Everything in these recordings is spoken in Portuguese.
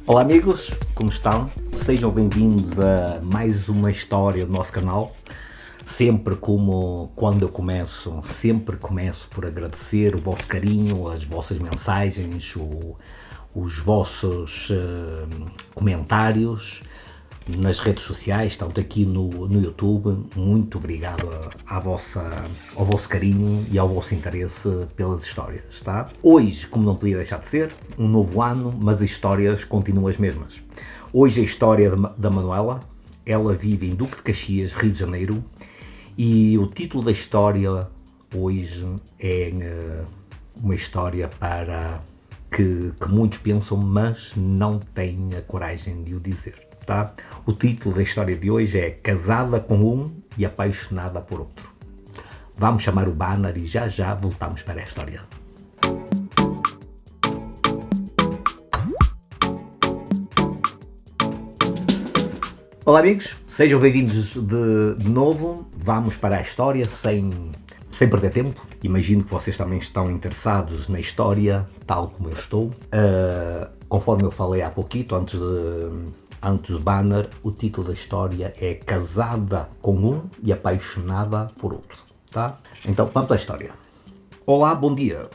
Olá amigos, como estão? Sejam bem-vindos a mais uma história do nosso canal. Sempre como quando eu começo, sempre começo por agradecer o vosso carinho, as vossas mensagens, os vossos comentários nas redes sociais, tanto aqui no YouTube. Muito obrigado ao vosso carinho e ao vosso interesse pelas histórias, tá? Hoje, como não podia deixar de ser, um novo ano, mas as histórias continuam as mesmas. Hoje a história da Manuela. Ela vive em Duque de Caxias, Rio de Janeiro, e o título da história hoje é uma história para que muitos pensam, mas não têm a coragem de o dizer. Tá? O título da história de hoje é Casada com um e apaixonada por outro. Vamos chamar o banner e já voltamos para a história. Olá amigos, sejam bem-vindos de novo. Vamos para a história sem perder tempo. Imagino que vocês também estão interessados na história, tal como eu estou. Conforme eu falei há pouquinho, antes do banner, o título da história é Casada com um e apaixonada por outro, tá? Então vamos à história. Olá, bom dia.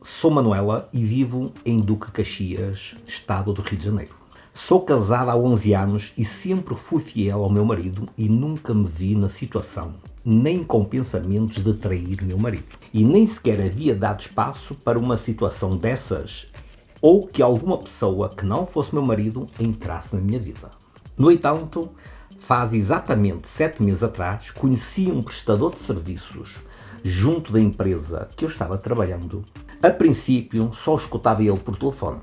Sou Manuela e vivo em Duque de Caxias, estado do Rio de Janeiro. Sou casada há 11 anos e sempre fui fiel ao meu marido e nunca me vi na situação, nem com pensamentos de trair meu marido. E nem sequer havia dado espaço para uma situação dessas ou que alguma pessoa que não fosse meu marido entrasse na minha vida. No entanto, faz exatamente 7 meses atrás, conheci um prestador de serviços junto da empresa que eu estava trabalhando. A princípio, só escutava ele por telefone,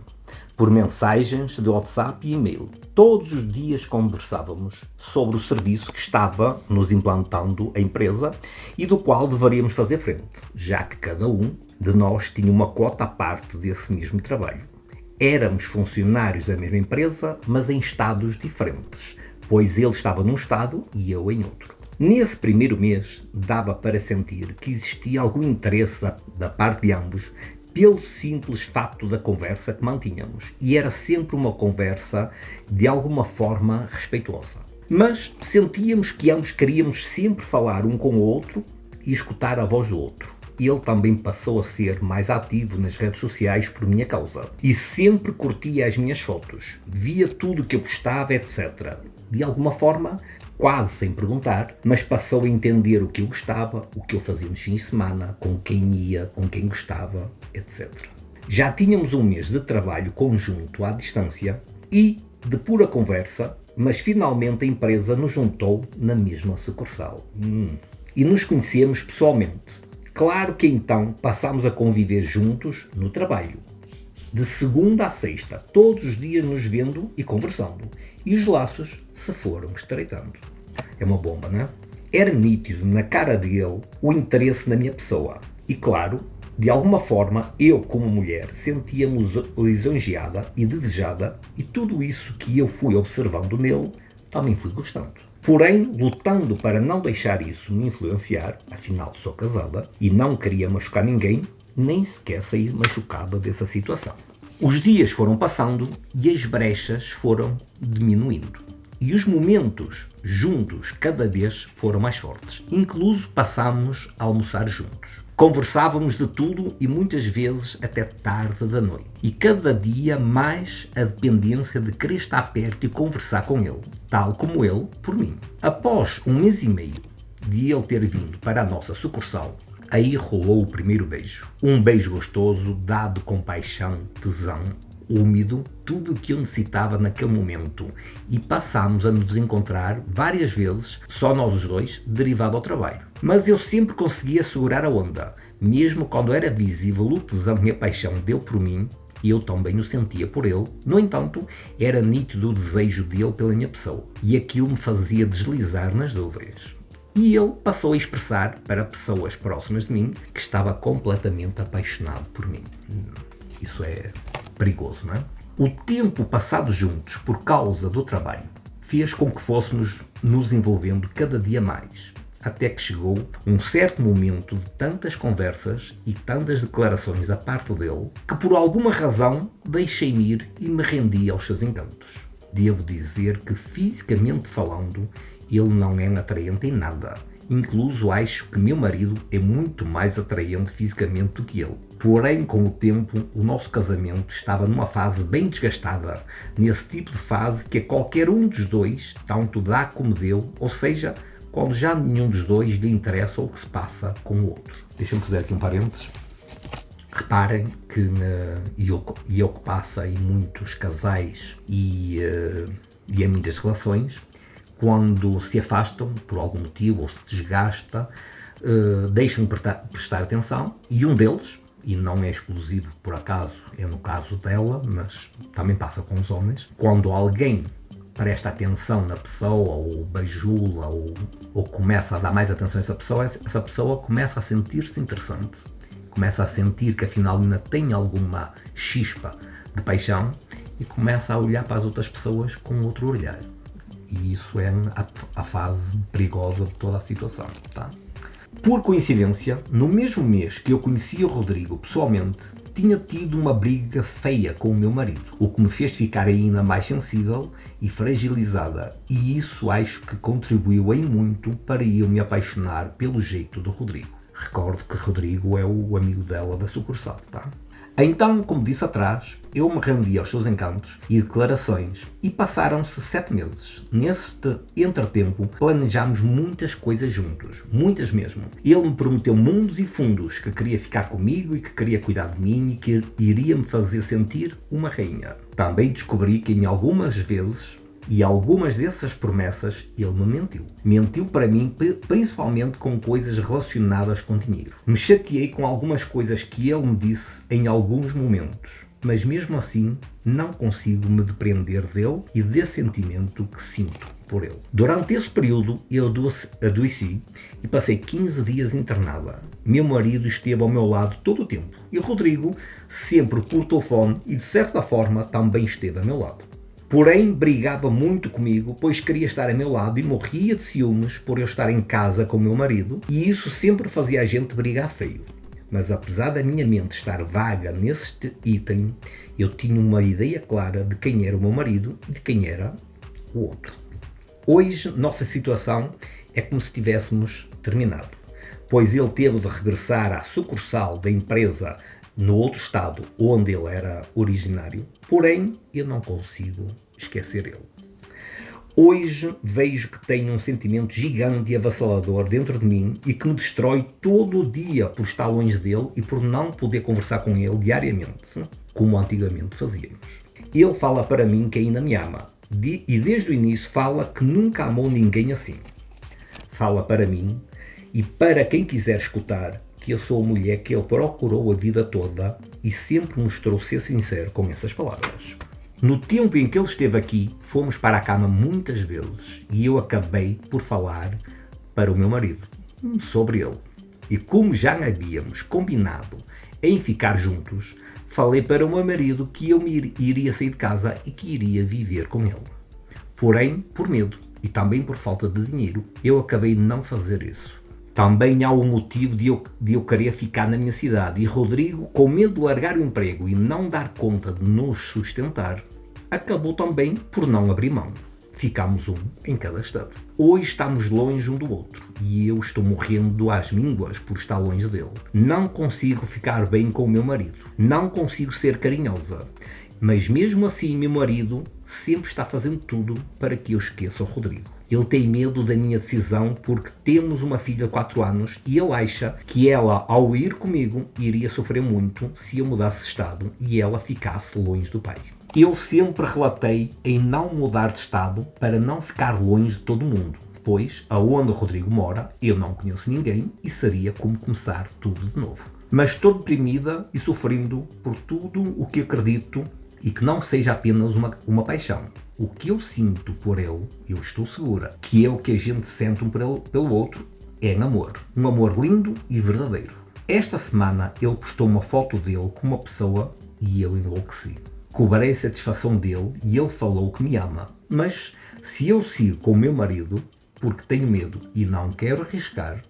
por mensagens de WhatsApp e e-mail. Todos os dias conversávamos sobre o serviço que estava nos implantando a empresa e do qual deveríamos fazer frente, já que cada um de nós tinha uma cota à parte desse mesmo trabalho. Éramos funcionários da mesma empresa, mas em estados diferentes, pois ele estava num estado e eu em outro. Nesse primeiro mês, dava para sentir que existia algum interesse da parte de ambos pelo simples facto da conversa que mantínhamos, e era sempre uma conversa de alguma forma respeitosa. Mas sentíamos que ambos queríamos sempre falar um com o outro e escutar a voz do outro. Ele também passou a ser mais ativo nas redes sociais por minha causa. E sempre curtia as minhas fotos, via tudo o que eu postava, etc. De alguma forma, quase sem perguntar, mas passou a entender o que eu gostava, o que eu fazia nos fins de semana, com quem ia, com quem gostava, etc. Já tínhamos um mês de trabalho conjunto à distância e de pura conversa, mas finalmente a empresa nos juntou na mesma sucursal. E nos conhecemos pessoalmente. Claro que então passámos a conviver juntos no trabalho. De segunda a sexta, todos os dias nos vendo e conversando. E os laços se foram estreitando. É uma bomba, não é? Era nítido na cara dele o interesse na minha pessoa. E claro, de alguma forma, eu como mulher sentia-me lisonjeada e desejada, e tudo isso que eu fui observando nele, também fui gostando. Porém, lutando para não deixar isso me influenciar, afinal sou casada e não queria machucar ninguém, nem sequer saí machucada dessa situação. Os dias foram passando e as brechas foram diminuindo. E os momentos juntos cada vez foram mais fortes. Incluso passámos a almoçar juntos. Conversávamos de tudo e muitas vezes até tarde da noite. E cada dia mais a dependência de querer estar perto e conversar com ele, tal como ele por mim. Após 1 mês e meio de ele ter vindo para a nossa sucursal, aí rolou o primeiro beijo. Um beijo gostoso, dado com paixão, tesão, úmido, tudo o que eu necessitava naquele momento. E passámos a nos encontrar várias vezes, só nós os dois, derivado ao trabalho. Mas eu sempre conseguia segurar a onda, mesmo quando era visível o tesão e a paixão dele por mim, e eu também o sentia por ele. No entanto, era nítido o desejo dele pela minha pessoa, e aquilo me fazia deslizar nas dúvidas. E ele passou a expressar para pessoas próximas de mim que estava completamente apaixonado por mim. Isso é perigoso, não é? O tempo passado juntos por causa do trabalho fez com que fôssemos nos envolvendo cada dia mais. até que chegou um certo momento de tantas conversas e tantas declarações da parte dele que por alguma razão deixei-me ir e me rendi aos seus encantos. Devo dizer que fisicamente falando ele não é atraente em nada. Incluso acho que meu marido é muito mais atraente fisicamente do que ele. Porém, com o tempo, o nosso casamento estava numa fase bem desgastada, nesse tipo de fase que a qualquer um dos dois tanto dá como deu, ou seja, quando já nenhum dos dois lhe interessa o que se passa com o outro. Deixa-me fazer aqui um parênteses. Reparem que, e o que passa em muitos casais e em muitas relações, quando se afastam por algum motivo ou se desgasta, deixam de prestar atenção e um deles, e não é exclusivo por acaso, é no caso dela, mas também passa com os homens, quando alguém presta atenção na pessoa ou beijula ou começa a dar mais atenção a essa pessoa começa a sentir-se interessante, começa a sentir que afinal ainda tem alguma chispa de paixão e começa a olhar para as outras pessoas com outro olhar. E isso é a fase perigosa de toda a situação, tá? Por coincidência, no mesmo mês que eu conhecia o Rodrigo pessoalmente, tinha tido uma briga feia com o meu marido, o que me fez ficar ainda mais sensível e fragilizada, e isso acho que contribuiu em muito para eu me apaixonar pelo jeito do Rodrigo. Recordo que Rodrigo é o amigo dela da sucursal, tá? Então, como disse atrás, eu me rendi aos seus encantos e declarações e passaram-se 7 meses. Neste entretempo, planejámos muitas coisas juntos, muitas mesmo. Ele me prometeu mundos e fundos, que queria ficar comigo e que queria cuidar de mim e que iria me fazer sentir uma rainha. Também descobri que em algumas vezes e algumas dessas promessas ele me mentiu. Mentiu para mim principalmente com coisas relacionadas com dinheiro. Me chateei com algumas coisas que ele me disse em alguns momentos, mas mesmo assim não consigo me depreender dele e desse sentimento que sinto por ele. Durante esse período eu adoeci e passei 15 dias internada. Meu marido esteve ao meu lado todo o tempo e o Rodrigo sempre por telefone e de certa forma também esteve ao meu lado. Porém, brigava muito comigo, pois queria estar a meu lado e morria de ciúmes por eu estar em casa com o meu marido, e isso sempre fazia a gente brigar feio. Mas apesar da minha mente estar vaga nesse item, eu tinha uma ideia clara de quem era o meu marido e de quem era o outro. Hoje, nossa situação é como se tivéssemos terminado, pois ele teve de regressar à sucursal da empresa no outro estado onde ele era originário, porém eu não consigo esquecer ele. Hoje vejo que tenho um sentimento gigante e avassalador dentro de mim e que me destrói todo o dia por estar longe dele e por não poder conversar com ele diariamente, como antigamente fazíamos. Ele fala para mim que ainda me ama e desde o início fala que nunca amou ninguém assim. Fala para mim e para quem quiser escutar que eu sou a mulher que ele procurou a vida toda e sempre mostrou ser sincero com essas palavras. No tempo em que ele esteve aqui, fomos para a cama muitas vezes e eu acabei por falar para o meu marido sobre ele. E como já havíamos combinado em ficar juntos, falei para o meu marido que eu iria sair de casa e que iria viver com ele. Porém, por medo e também por falta de dinheiro, eu acabei de não fazer isso. Também há o motivo de eu querer ficar na minha cidade e Rodrigo, com medo de largar o emprego e não dar conta de nos sustentar, acabou também por não abrir mão. Ficámos um em cada estado. Hoje estamos longe um do outro e eu estou morrendo às mínguas por estar longe dele. Não consigo ficar bem com o meu marido, não consigo ser carinhosa, mas mesmo assim meu marido sempre está fazendo tudo para que eu esqueça o Rodrigo. Ele tem medo da minha decisão porque temos uma filha de 4 anos e ele acha que ela, ao ir comigo, iria sofrer muito se eu mudasse de estado e ela ficasse longe do pai. Eu sempre relatei em não mudar de estado para não ficar longe de todo mundo, pois aonde o Rodrigo mora eu não conheço ninguém e seria como começar tudo de novo. Mas estou deprimida e sofrendo por tudo o que acredito e que não seja apenas uma paixão. O que eu sinto por ele, eu estou segura, que é o que a gente sente um pelo outro, é amor. Um amor lindo e verdadeiro. Esta semana ele postou uma foto dele com uma pessoa e eu enlouqueci. Cobrei a satisfação dele e ele falou que me ama. Mas se eu sigo com o meu marido, porque tenho medo e não quero arriscar,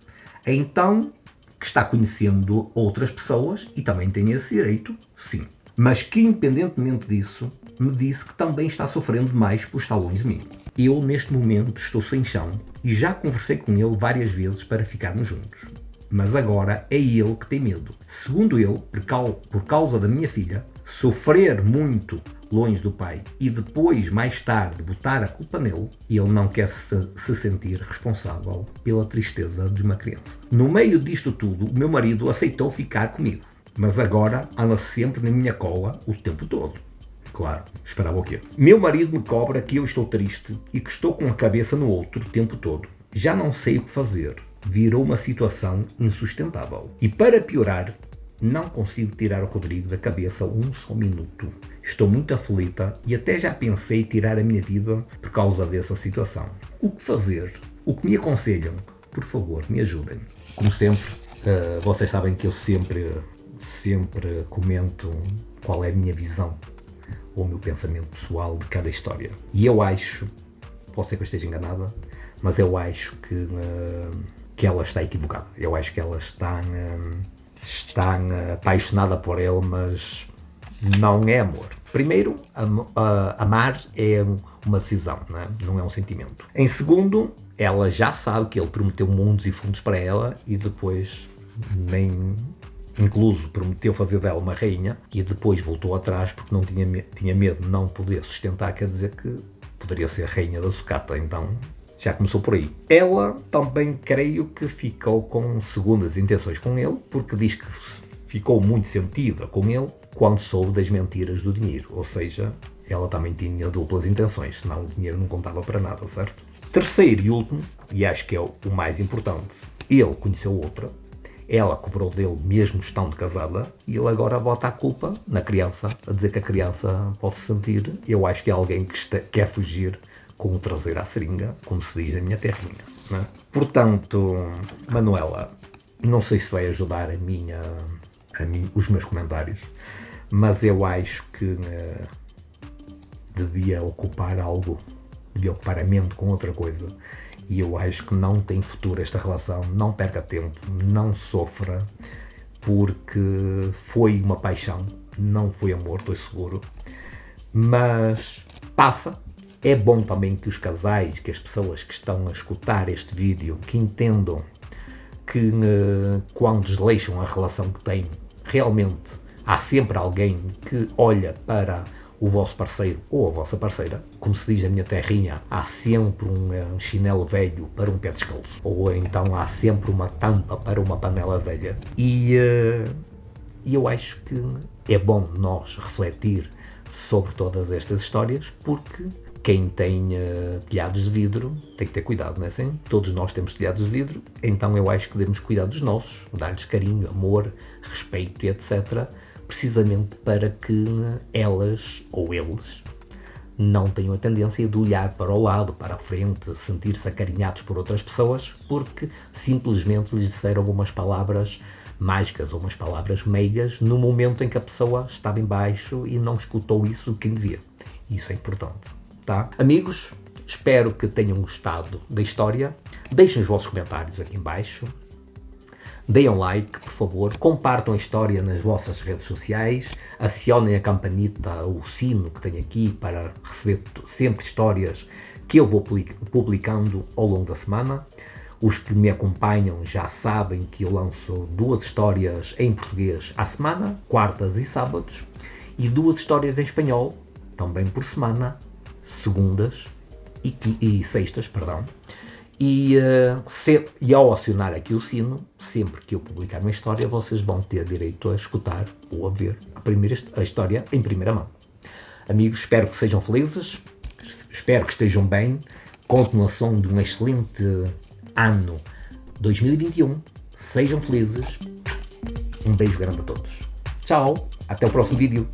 então que está conhecendo outras pessoas e também tem esse direito, sim. Mas que, independentemente disso, me disse que também está sofrendo demais por estar longe de mim. Eu, neste momento, estou sem chão e já conversei com ele várias vezes para ficarmos juntos. Mas agora é ele que tem medo. Segundo ele, por causa da minha filha, sofrer muito longe do pai e depois, mais tarde, botar a culpa nele, ele não quer se sentir responsável pela tristeza de uma criança. No meio disto tudo, o meu marido aceitou ficar comigo, mas agora anda sempre na minha cola o tempo todo. Claro, esperava o quê? Meu marido me cobra que eu estou triste e que estou com a cabeça no outro o tempo todo. Já não sei o que fazer. Virou uma situação insustentável. E para piorar, não consigo tirar o Rodrigo da cabeça um só minuto. Estou muito aflita e até já pensei em tirar a minha vida por causa dessa situação. O que fazer? O que me aconselham? Por favor, me ajudem. Como sempre, vocês sabem que eu sempre comento qual é a minha visão ou o meu pensamento pessoal de cada história. E eu acho, pode ser que eu esteja enganada, mas eu acho que ela está equivocada. Eu acho que ela está apaixonada por ele, mas não é amor. Primeiro, amar é uma decisão, não é um sentimento. Em segundo, ela já sabe que ele prometeu mundos e fundos para ela e depois incluso prometeu fazer dela uma rainha e depois voltou atrás porque não tinha medo de não poder sustentar, quer dizer que poderia ser a rainha da sucata, então já começou por aí. Ela também creio que ficou com segundas intenções com ele, porque diz que ficou muito sentida com ele quando soube das mentiras do dinheiro, ou seja, ela também tinha duplas intenções, senão o dinheiro não contava para nada, certo? Terceiro e último, e acho que é o mais importante, ele conheceu outra, ela cobrou dele mesmo estando casada e ele agora bota a culpa na criança, a dizer que a criança pode se sentir, eu acho que é alguém que quer fugir com o traseiro à seringa, como se diz na minha terrinha, não é? Portanto, Manuela, não sei se vai ajudar os meus comentários, mas eu acho que devia ocupar a mente com outra coisa. E eu acho que não tem futuro esta relação, não perca tempo, não sofra, porque foi uma paixão, não foi amor, estou seguro, mas passa. É bom também que os casais, que as pessoas que estão a escutar este vídeo, que entendam que quando desleixam a relação que têm, realmente há sempre alguém que olha para o vosso parceiro ou a vossa parceira. Como se diz na minha terrinha, há sempre um chinelo velho para um pé descalço. Ou então há sempre uma tampa para uma panela velha. E eu acho que é bom nós refletir sobre todas estas histórias, porque quem tem telhados de vidro tem que ter cuidado, não é assim? Todos nós temos telhados de vidro, então eu acho que devemos cuidar dos nossos, dar-lhes carinho, amor, respeito e etc., precisamente para que elas ou eles não tenham a tendência de olhar para o lado, para a frente, sentir-se acarinhados por outras pessoas, porque simplesmente lhes disseram umas palavras mágicas ou umas palavras meigas no momento em que a pessoa estava em baixo e não escutou isso de quem devia. Isso é importante, tá? Amigos, espero que tenham gostado da história. Deixem os vossos comentários aqui em baixo. Deem um like, por favor, compartam a história nas vossas redes sociais, acionem a campanita, o sino que tenho aqui para receber sempre histórias que eu vou publicando ao longo da semana. Os que me acompanham já sabem que eu lanço 2 histórias em português à semana, quartas e sábados, e 2 histórias em espanhol, também por semana, segundas e sextas, perdão. E ao acionar aqui o sino, sempre que eu publicar uma história, vocês vão ter direito a escutar ou a ver a história em primeira mão. Amigos, espero que sejam felizes, espero que estejam bem, continuação de um excelente ano 2021, sejam felizes, um beijo grande a todos. Tchau, até o próximo vídeo.